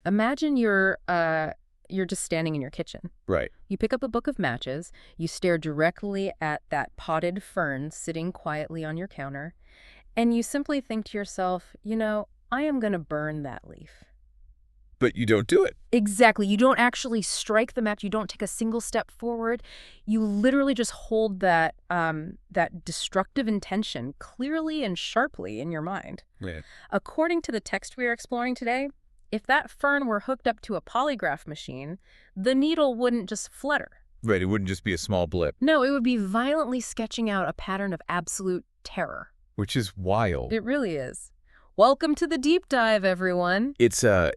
Imagine you're just standing in your kitchen. Right. You pick up a book of matches, you stare directly at that potted fern sitting quietly on your counter, and you simply think to yourself, I am going to burn that leaf. But you don't do it. Exactly. You don't actually strike the match. You don't take a single step forward. You literally just hold that destructive intention clearly and sharply in your mind. Yeah. According to the text we are exploring today, if that fern were hooked up to a polygraph machine, the needle wouldn't just flutter. Right. It wouldn't just be a small blip. No, it would be violently sketching out a pattern of absolute terror. Which is wild. It really is. Welcome to the deep dive, everyone. It's a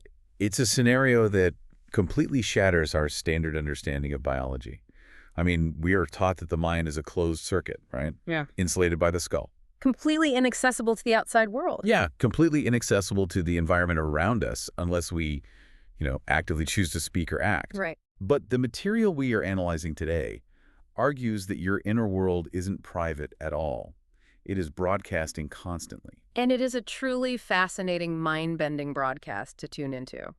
scenario that completely shatters our standard understanding of biology. I mean, we are taught that the mind is a closed circuit, right? Yeah. Insulated by the skull. Completely inaccessible to the outside world. Yeah, completely inaccessible to the environment around us unless we, actively choose to speak or act. Right. But the material we are analyzing today argues that your inner world isn't private at all. It is broadcasting constantly. And it is a truly fascinating, mind-bending broadcast to tune into.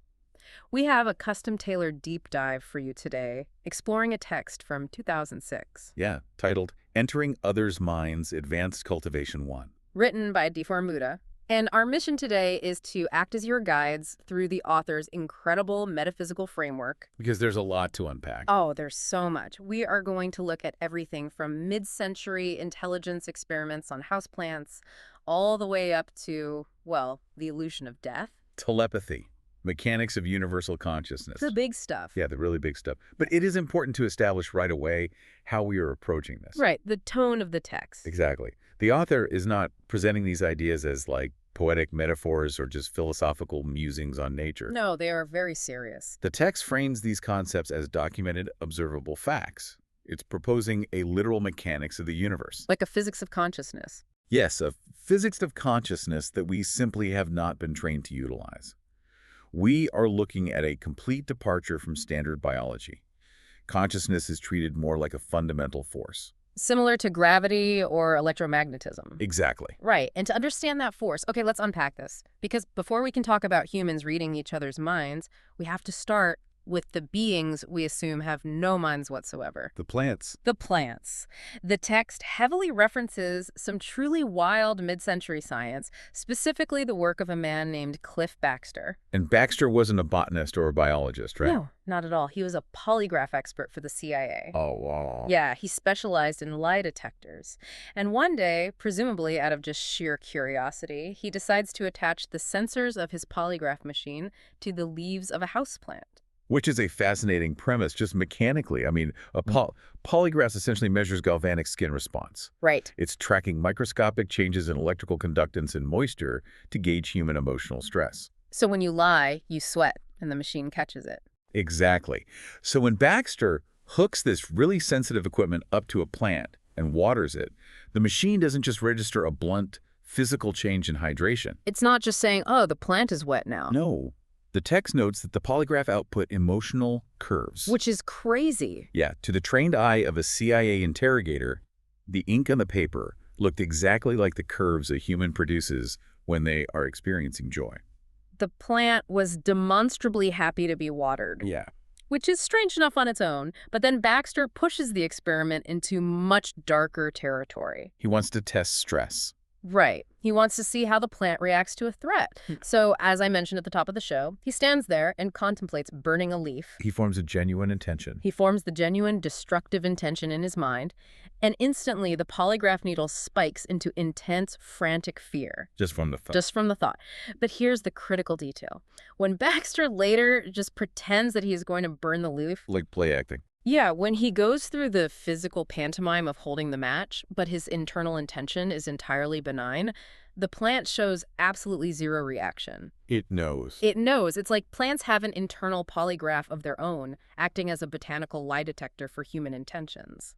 We have a custom-tailored deep dive for you today, exploring a text from 2006. Yeah, titled Entering Others' Minds, Advanced Cultivation 1. Written by Difor Muda. And our mission today is to act as your guides through the author's incredible metaphysical framework. Because there's a lot to unpack. Oh, there's so much. We are going to look at everything from mid-century intelligence experiments on houseplants all the way up to, the illusion of death. Telepathy. Mechanics of universal consciousness. The big stuff. Yeah, the really big stuff. But it is important to establish right away how we are approaching this. Right, the tone of the text. Exactly. The author is not presenting these ideas as poetic metaphors or just philosophical musings on nature. No, they are very serious. The text frames these concepts as documented, observable facts. It's proposing a literal mechanics of the universe. Like a physics of consciousness. Yes, a physics of consciousness that we simply have not been trained to utilize. We are looking at a complete departure from standard biology. Consciousness is treated more like a fundamental force. Similar to gravity or electromagnetism. Exactly. Right. And to understand that force, okay, let's unpack this. Because before we can talk about humans reading each other's minds, we have to start with the beings we assume have no minds whatsoever. The plants. The plants. The text heavily references some truly wild mid-century science, specifically the work of a man named Cliff Baxter. And Baxter wasn't a botanist or a biologist, right? No, not at all. He was a polygraph expert for the CIA. Oh, wow. Yeah, he specialized in lie detectors. And one day, presumably out of just sheer curiosity, he decides to attach the sensors of his polygraph machine to the leaves of a houseplant. Which is a fascinating premise, just mechanically. I mean, a polygraph essentially measures galvanic skin response. Right. It's tracking microscopic changes in electrical conductance and moisture to gauge human emotional stress. So when you lie, you sweat, and the machine catches it. Exactly. So when Baxter hooks this really sensitive equipment up to a plant and waters it, the machine doesn't just register a blunt physical change in hydration. It's not just saying, oh, the plant is wet now. No. The text notes that the polygraph output emotional curves. Which is crazy. Yeah, to the trained eye of a CIA interrogator, the ink on the paper looked exactly like the curves a human produces when they are experiencing joy. The plant was demonstrably happy to be watered. Yeah. Which is strange enough on its own, but then Baxter pushes the experiment into much darker territory. He wants to test stress. Right. He wants to see how the plant reacts to a threat. So, as I mentioned at the top of the show, he stands there and contemplates burning a leaf. He forms a genuine intention. He forms the genuine destructive intention in his mind, and instantly the polygraph needle spikes into intense, frantic fear. Just from the thought. Just from the thought. But here's the critical detail. When Baxter later just pretends that he is going to burn the leaf... Like play acting. Yeah, when he goes through the physical pantomime of holding the match, but his internal intention is entirely benign, the plant shows absolutely zero reaction. It knows. It knows. It's like plants have an internal polygraph of their own, acting as a botanical lie detector for human intentions.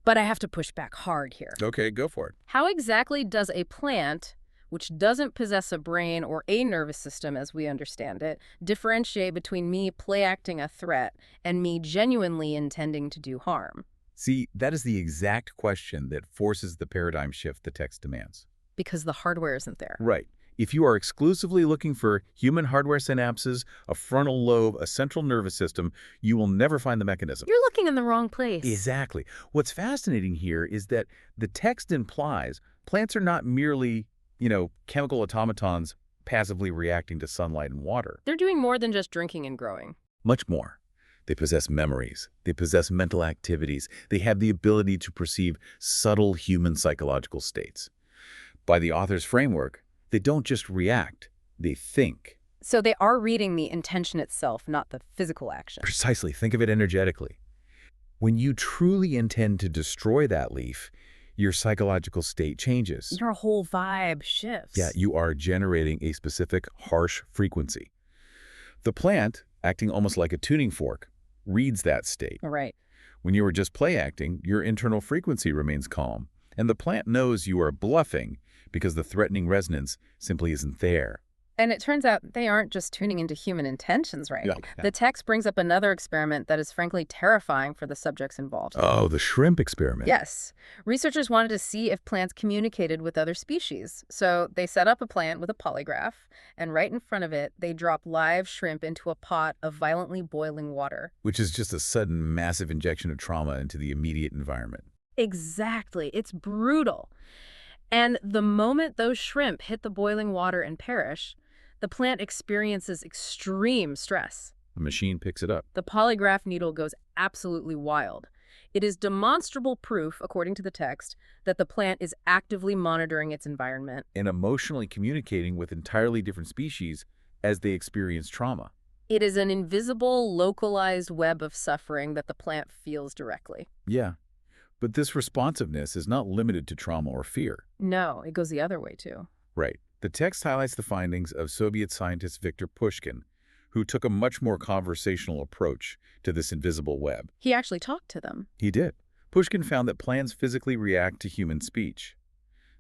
But I have to push back hard here. Okay, go for it. How exactly does a plant, which doesn't possess a brain or a nervous system as we understand it, differentiate between me play-acting a threat and me genuinely intending to do harm? See, that is the exact question that forces the paradigm shift the text demands. Because the hardware isn't there. Right. If you are exclusively looking for human hardware synapses, a frontal lobe, a central nervous system, you will never find the mechanism. You're looking in the wrong place. Exactly. What's fascinating here is that the text implies plants are not merely, chemical automatons passively reacting to sunlight and water. They're doing more than just drinking and growing. Much more. They possess memories. They possess mental activities. They have the ability to perceive subtle human psychological states. By the author's framework, they don't just react, they think. So they are reading the intention itself, not the physical action. Precisely. Think of it energetically. When you truly intend to destroy that leaf, your psychological state changes. Your whole vibe shifts. Yeah, you are generating a specific harsh frequency. The plant, acting almost like a tuning fork, reads that state. Right. When you are just play acting, your internal frequency remains calm, and the plant knows you are bluffing because the threatening resonance simply isn't there. And it turns out they aren't just tuning into human intentions, right? Yeah. The text brings up another experiment that is frankly terrifying for the subjects involved. Oh, the shrimp experiment. Yes. Researchers wanted to see if plants communicated with other species. So they set up a plant with a polygraph, and right in front of it, they drop live shrimp into a pot of violently boiling water. Which is just a sudden, massive injection of trauma into the immediate environment. Exactly. It's brutal. And the moment those shrimp hit the boiling water and perish, the plant experiences extreme stress. The machine picks it up. The polygraph needle goes absolutely wild. It is demonstrable proof, according to the text, that the plant is actively monitoring its environment. And emotionally communicating with entirely different species as they experience trauma. It is an invisible, localized web of suffering that the plant feels directly. Yeah. But this responsiveness is not limited to trauma or fear. No, it goes the other way, too. Right. The text highlights the findings of Soviet scientist Viktor Pushkin, who took a much more conversational approach to this invisible web. He actually talked to them. He did. Pushkin found that plants physically react to human speech.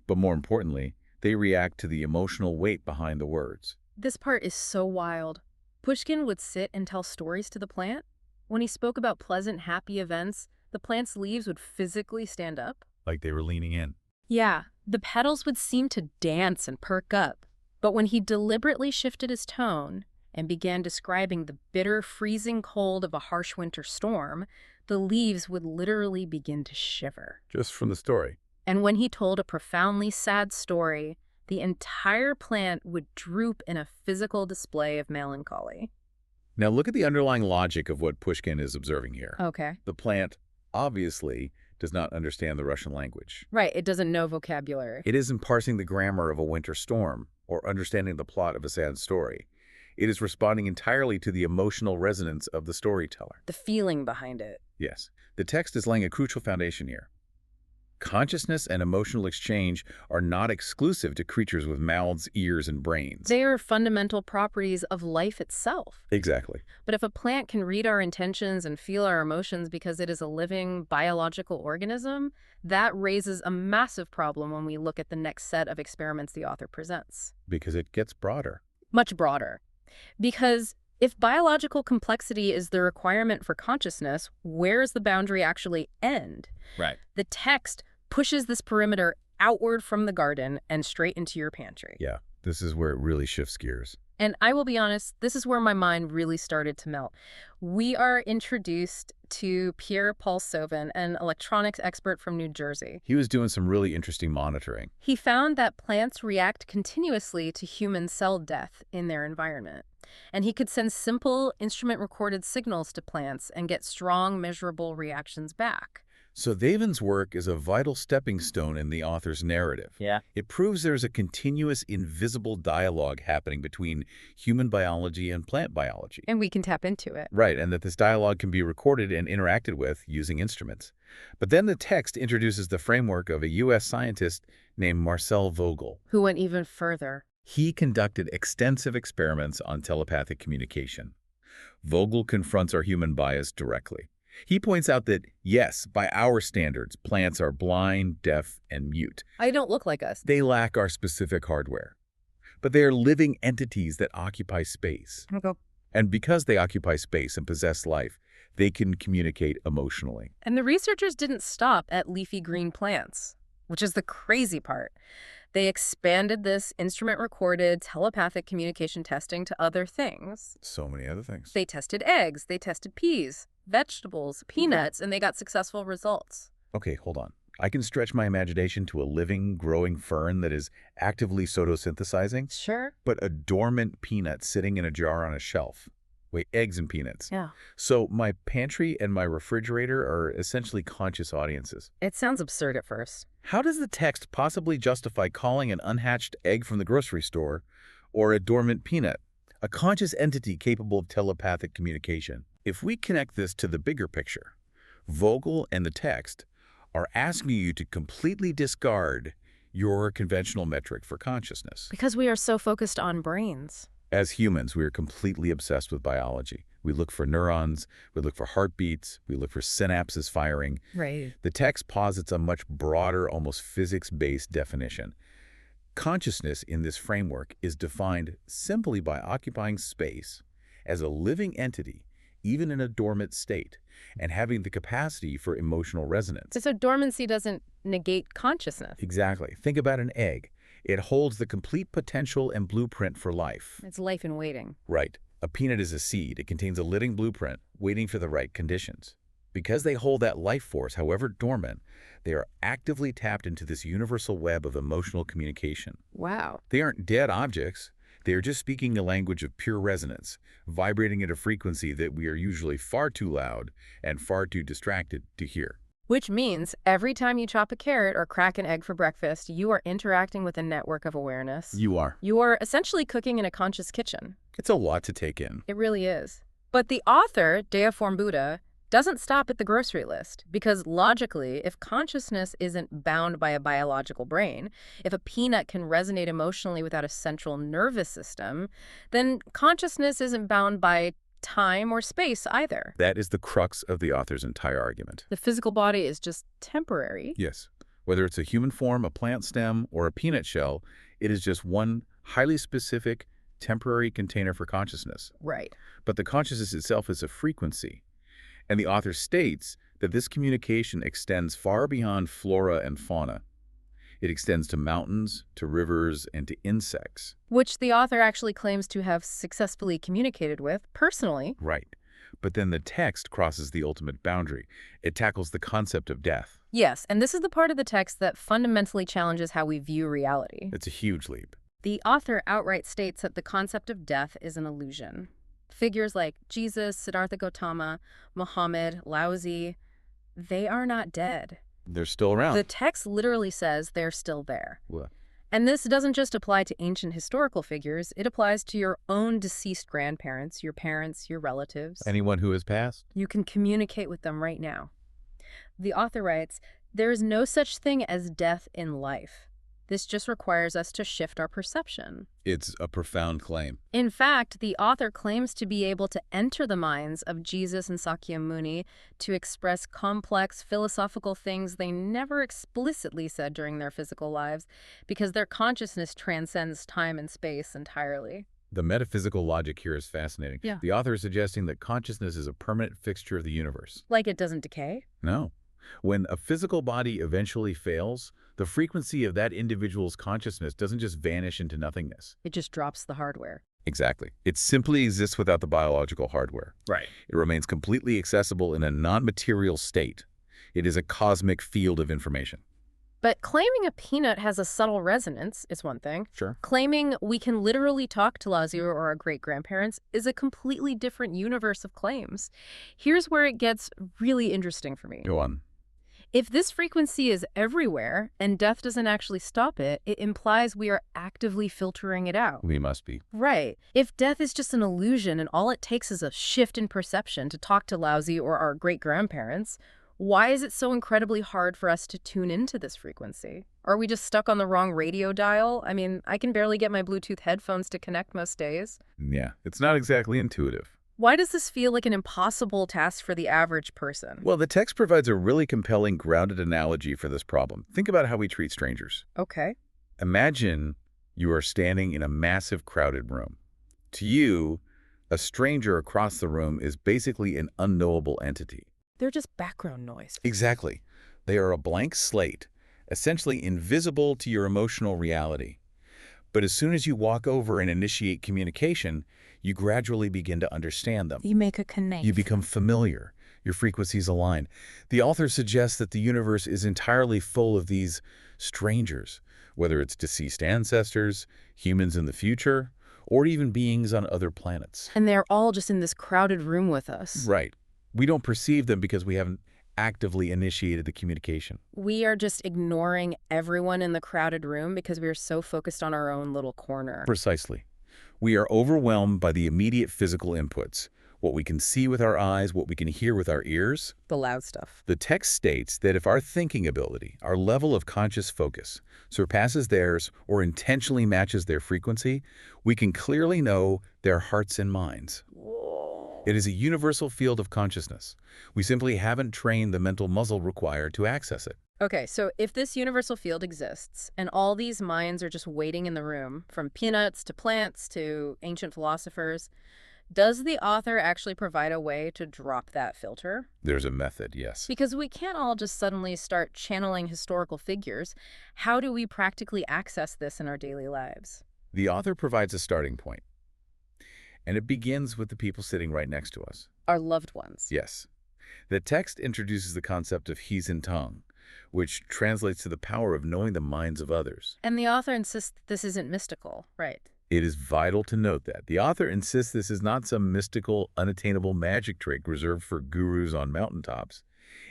But more importantly, they react to the emotional weight behind the words. This part is so wild. Pushkin would sit and tell stories to the plant. When he spoke about pleasant, happy events, the plant's leaves would physically stand up. Like they were leaning in. Yeah, the petals would seem to dance and perk up. But when he deliberately shifted his tone and began describing the bitter, freezing cold of a harsh winter storm, the leaves would literally begin to shiver. Just from the story. And when he told a profoundly sad story, the entire plant would droop in a physical display of melancholy. Now look at the underlying logic of what Pushkin is observing here. Okay. The plant, obviously, does not understand the Russian language. Right, it doesn't know vocabulary. It isn't parsing the grammar of a winter storm or understanding the plot of a sad story. It is responding entirely to the emotional resonance of the storyteller. The feeling behind it. Yes, the text is laying a crucial foundation here. Consciousness and emotional exchange are not exclusive to creatures with mouths, ears, and brains. They are fundamental properties of life itself. Exactly. But if a plant can read our intentions and feel our emotions because it is a living biological organism, that raises a massive problem when we look at the next set of experiments the author presents. Because it gets broader. Much broader. Because if biological complexity is the requirement for consciousness, where does the boundary actually end? Right. The text pushes this perimeter outward from the garden and straight into your pantry. Yeah, this is where it really shifts gears. And I will be honest, this is where my mind really started to melt. We are introduced to Pierre-Paul Sauvin, an electronics expert from New Jersey. He was doing some really interesting monitoring. He found that plants react continuously to human cell death in their environment. And he could send simple instrument-recorded signals to plants and get strong, measurable reactions back. So Vaven's work is a vital stepping stone in the author's narrative. Yeah. It proves there's a continuous, invisible dialogue happening between human biology and plant biology. And we can tap into it. Right, and that this dialogue can be recorded and interacted with using instruments. But then the text introduces the framework of a U.S. scientist named Marcel Vogel. Who went even further. He conducted extensive experiments on telepathic communication. Vogel confronts our human bias directly. He points out that, yes, by our standards, plants are blind, deaf, and mute. I don't look like us. They lack our specific hardware. But they are living entities that occupy space. Okay. And because they occupy space and possess life, they can communicate emotionally. And the researchers didn't stop at leafy green plants, which is the crazy part. They expanded this instrument-recorded telepathic communication testing to other things. So many other things. They tested eggs, they tested peas, vegetables, peanuts, and they got successful results. Okay, hold on. I can stretch my imagination to a living, growing fern that is actively photosynthesizing, Sure. but a dormant peanut sitting in a jar on a shelf. Wait, eggs and peanuts. Yeah. So my pantry and my refrigerator are essentially conscious audiences. It sounds absurd at first. How does the text possibly justify calling an unhatched egg from the grocery store or a dormant peanut a conscious entity capable of telepathic communication? If we connect this to the bigger picture, Vogel and the text are asking you to completely discard your conventional metric for consciousness. Because we are so focused on brains. As humans, we are completely obsessed with biology. We look for neurons, we look for heartbeats, we look for synapses firing. Right. The text posits a much broader, almost physics-based definition. Consciousness in this framework is defined simply by occupying space as a living entity, even in a dormant state, and having the capacity for emotional resonance. So dormancy doesn't negate consciousness. Exactly. Think about an egg. It holds the complete potential and blueprint for life. It's life in waiting. Right. A peanut is a seed. It contains a living blueprint, waiting for the right conditions. Because they hold that life force, however dormant, they are actively tapped into this universal web of emotional communication. Wow. They aren't dead objects. They are just speaking a language of pure resonance, vibrating at a frequency that we are usually far too loud and far too distracted to hear. Which means every time you chop a carrot or crack an egg for breakfast, you are interacting with a network of awareness. You are. You are essentially cooking in a conscious kitchen. It's a lot to take in. It really is. But the author, Deiform Buddha, doesn't stop at the grocery list, because logically, if consciousness isn't bound by a biological brain, if a peanut can resonate emotionally without a central nervous system, then consciousness isn't bound by time or space either. That is the crux of the author's entire argument. The physical body is just temporary. Yes. Whether it's a human form, a plant stem, or a peanut shell, it is just one highly specific, temporary container for consciousness. Right. But the consciousness itself is a frequency. And the author states that this communication extends far beyond flora and fauna. It extends to mountains, to rivers, and to insects. Which the author actually claims to have successfully communicated with personally. Right. But then the text crosses the ultimate boundary. It tackles the concept of death. Yes, and this is the part of the text that fundamentally challenges how we view reality. It's a huge leap. The author outright states that the concept of death is an illusion. Figures like Jesus, Siddhartha Gautama, Muhammad, Laozi, they are not dead. They're still around. The text literally says they're still there. What? And this doesn't just apply to ancient historical figures. It applies to your own deceased grandparents, your parents, your relatives. Anyone who has passed? You can communicate with them right now. The author writes, "There is no such thing as death in life. This just requires us to shift our perception." It's a profound claim. In fact, the author claims to be able to enter the minds of Jesus and Sakyamuni to express complex philosophical things they never explicitly said during their physical lives, because their consciousness transcends time and space entirely. The metaphysical logic here is fascinating. Yeah. The author is suggesting that consciousness is a permanent fixture of the universe. Like it doesn't decay? No. When a physical body eventually fails, the frequency of that individual's consciousness doesn't just vanish into nothingness. It just drops the hardware. Exactly. It simply exists without the biological hardware. Right. It remains completely accessible in a non-material state. It is a cosmic field of information. But claiming a peanut has a subtle resonance is one thing. Sure. Claiming we can literally talk to Laozi or our great-grandparents is a completely different universe of claims. Here's where it gets really interesting for me. Go on. If this frequency is everywhere and death doesn't actually stop it, it implies we are actively filtering it out. We must be. Right. If death is just an illusion and all it takes is a shift in perception to talk to Laozi or our great-grandparents, why is it so incredibly hard for us to tune into this frequency? Are we just stuck on the wrong radio dial? I mean, I can barely get my Bluetooth headphones to connect most days. Yeah, it's not exactly intuitive. Why does this feel like an impossible task for the average person? Well, the text provides a really compelling, grounded analogy for this problem. Think about how we treat strangers. Okay. Imagine you are standing in a massive, crowded room. To you, a stranger across the room is basically an unknowable entity. They're just background noise. Exactly. They are a blank slate, essentially invisible to your emotional reality. But as soon as you walk over and initiate communication, you gradually begin to understand them. You make a You connection. become familiar. Your frequencies align. The author suggests that the universe is entirely full of these strangers, whether it's deceased ancestors, humans in the future, or even beings on other planets. And they're all just in this crowded room with us. Right. We don't perceive them because we haven't actively initiated the communication. We are just ignoring everyone in the crowded room because we are so focused on our own little corner. Precisely. We are overwhelmed by the immediate physical inputs, what we can see with our eyes, what we can hear with our ears. The loud stuff. The text states that if our thinking ability, our level of conscious focus, surpasses theirs or intentionally matches their frequency, we can clearly know their hearts and minds. Whoa. It is a universal field of consciousness. We simply haven't trained the mental muscle required to access it. Okay, so if this universal field exists, and all these minds are just waiting in the room, from peanuts to plants to ancient philosophers, does the author actually provide a way to drop that filter? There's a method, yes. Because we can't all just suddenly start channeling historical figures. How do we practically access this in our daily lives? The author provides a starting point, and it begins with the people sitting right next to us. Our loved ones. Yes. The text introduces the concept of Tong, which translates to the power of knowing the minds of others. And the author insists this isn't mystical, right? It is vital to note that. The author insists this is not some mystical, unattainable magic trick reserved for gurus on mountaintops.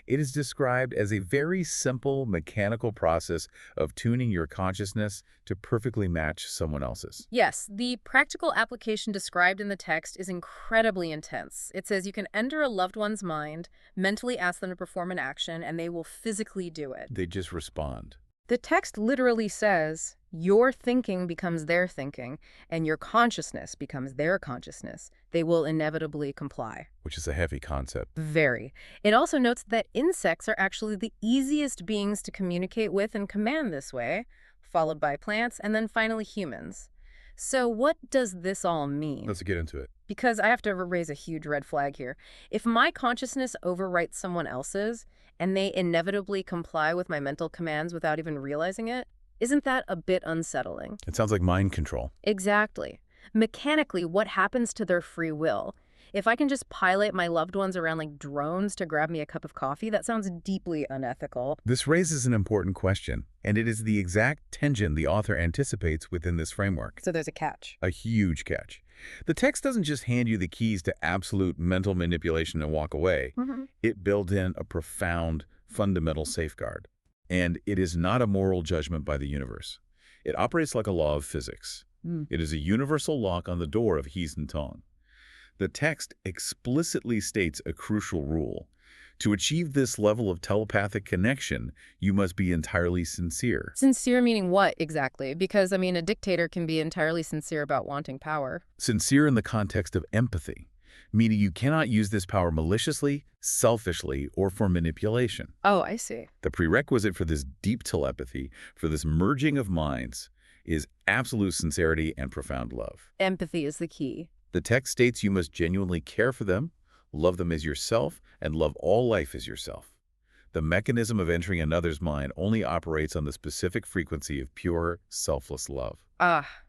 It is described as a very simple, mechanical process of tuning your consciousness to perfectly match someone else's. Yes, the practical application described in the text is incredibly intense. It says you can enter a loved one's mind, mentally ask them to perform an action, and they will physically do it. They just respond. The text literally says, your thinking becomes their thinking, and your consciousness becomes their consciousness. They will inevitably comply. Which is a heavy concept. Very. It also notes that insects are actually the easiest beings to communicate with and command this way, followed by plants, and then finally humans. So what does this all mean? Let's get into it. Because I have to raise a huge red flag here. If my consciousness overwrites someone else's, and they inevitably comply with my mental commands without even realizing it, isn't that a bit unsettling? It sounds like mind control. Exactly. Mechanically, what happens to their free will? If I can just pilot my loved ones around like drones to grab me a cup of coffee, that sounds deeply unethical. This raises an important question, and it is the exact tension the author anticipates within this framework. So there's a catch. A huge catch. The text doesn't just hand you the keys to absolute mental manipulation and walk away. It builds in a profound, fundamental safeguard. And it is not a moral judgment by the universe. It operates like a law of physics. It is a universal lock on the door of Tong. The text explicitly states a crucial rule. To achieve this level of telepathic connection, you must be entirely sincere. Sincere meaning what exactly? Because, I mean, a dictator can be entirely sincere about wanting power. Sincere in the context of empathy, meaning you cannot use this power maliciously, selfishly, or for manipulation. Oh, I see. The prerequisite for this deep telepathy, for this merging of minds, is absolute sincerity and profound love. Empathy is the key. The text states you must genuinely care for them, love them as yourself, and love all life as yourself. The mechanism of entering another's mind only operates on the specific frequency of pure, selfless love.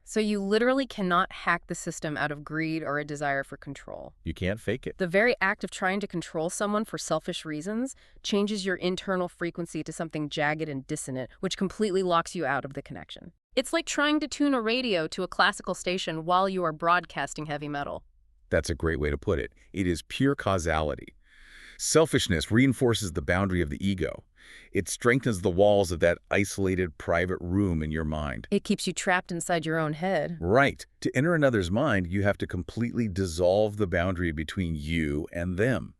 So you literally cannot hack the system out of greed or a desire for control. You can't fake it. The very act of trying to control someone for selfish reasons changes your internal frequency to something jagged and dissonant, which completely locks you out of the connection. It's like trying to tune a radio to a classical station while you are broadcasting heavy metal. That's a great way to put it. It is pure causality. Selfishness reinforces the boundary of the ego. It strengthens the walls of that isolated private room in your mind. It keeps you trapped inside your own head. Right. To enter another's mind, you have to completely dissolve the boundary between you and them.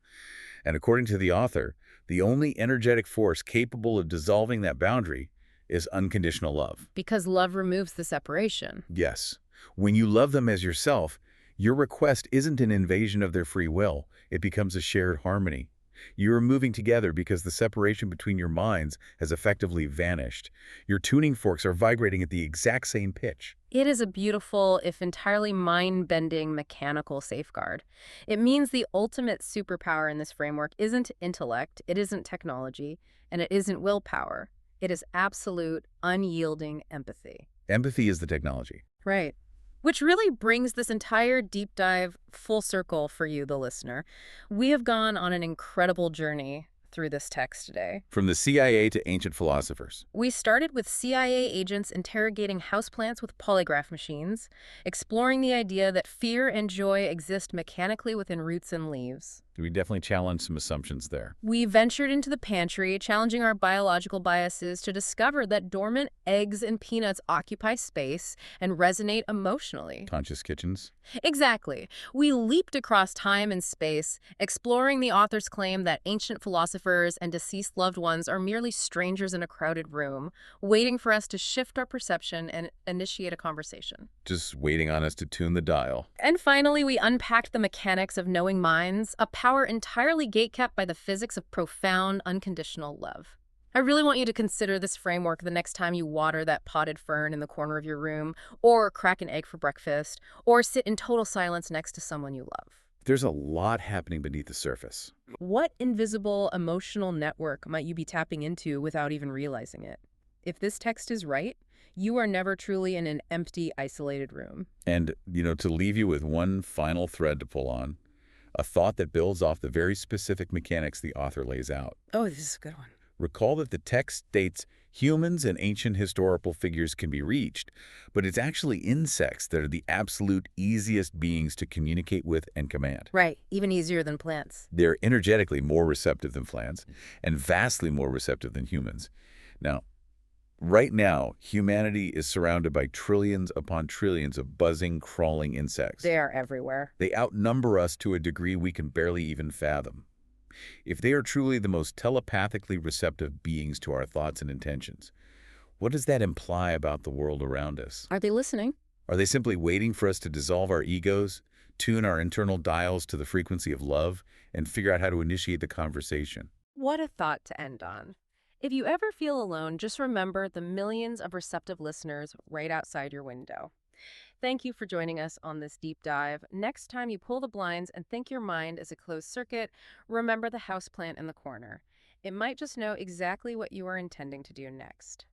And according to the author, the only energetic force capable of dissolving that boundary is unconditional love. Because love removes the separation. Yes. When you love them as yourself, your request isn't an invasion of their free will. It becomes a shared harmony. You are moving together because the separation between your minds has effectively vanished. Your tuning forks are vibrating at the exact same pitch. It is a beautiful, if entirely mind-bending, mechanical safeguard. It means the ultimate superpower in this framework isn't intellect, it isn't technology, and it isn't willpower. It is absolute, unyielding empathy. Empathy is the technology. Right. Which really brings this entire deep dive full circle for you, the listener. We have gone on an incredible journey through this text today. From the CIA to ancient philosophers. We started with CIA agents interrogating houseplants with polygraph machines, exploring the idea that fear and joy exist mechanically within roots and leaves. We definitely challenge some assumptions there. We ventured into the pantry, challenging our biological biases to discover that dormant eggs and peanuts occupy space and resonate emotionally. Conscious kitchens. Exactly. We leaped across time and space, exploring the author's claim that ancient philosophers and deceased loved ones are merely strangers in a crowded room, waiting for us to shift our perception and initiate a conversation. Just waiting on us to tune the dial. And finally, we unpacked the mechanics of knowing minds, a power entirely gatekept by the physics of profound, unconditional love. I really want you to consider this framework the next time you water that potted fern in the corner of your room, or crack an egg for breakfast, or sit in total silence next to someone you love. There's a lot happening beneath the surface. What invisible emotional network might you be tapping into without even realizing it? If this text is right, you are never truly in an empty, isolated room. And, to leave you with one final thread to pull on, a thought that builds off the very specific mechanics the author lays out. Oh, this is a good one. Recall that the text states humans and ancient historical figures can be reached, but it's actually insects that are the absolute easiest beings to communicate with and command. Right, even easier than plants. They're energetically more receptive than plants and vastly more receptive than humans. Now, right now, humanity is surrounded by trillions upon trillions of buzzing, crawling insects. They are everywhere. They outnumber us to a degree we can barely even fathom. If they are truly the most telepathically receptive beings to our thoughts and intentions, what does that imply about the world around us? Are they listening? Are they simply waiting for us to dissolve our egos, tune our internal dials to the frequency of love, and figure out how to initiate the conversation? What a thought to end on. If you ever feel alone, just remember the millions of receptive listeners right outside your window. Thank you for joining us on this deep dive. Next time you pull the blinds and think your mind is a closed circuit, remember the houseplant in the corner. It might just know exactly what you are intending to do next.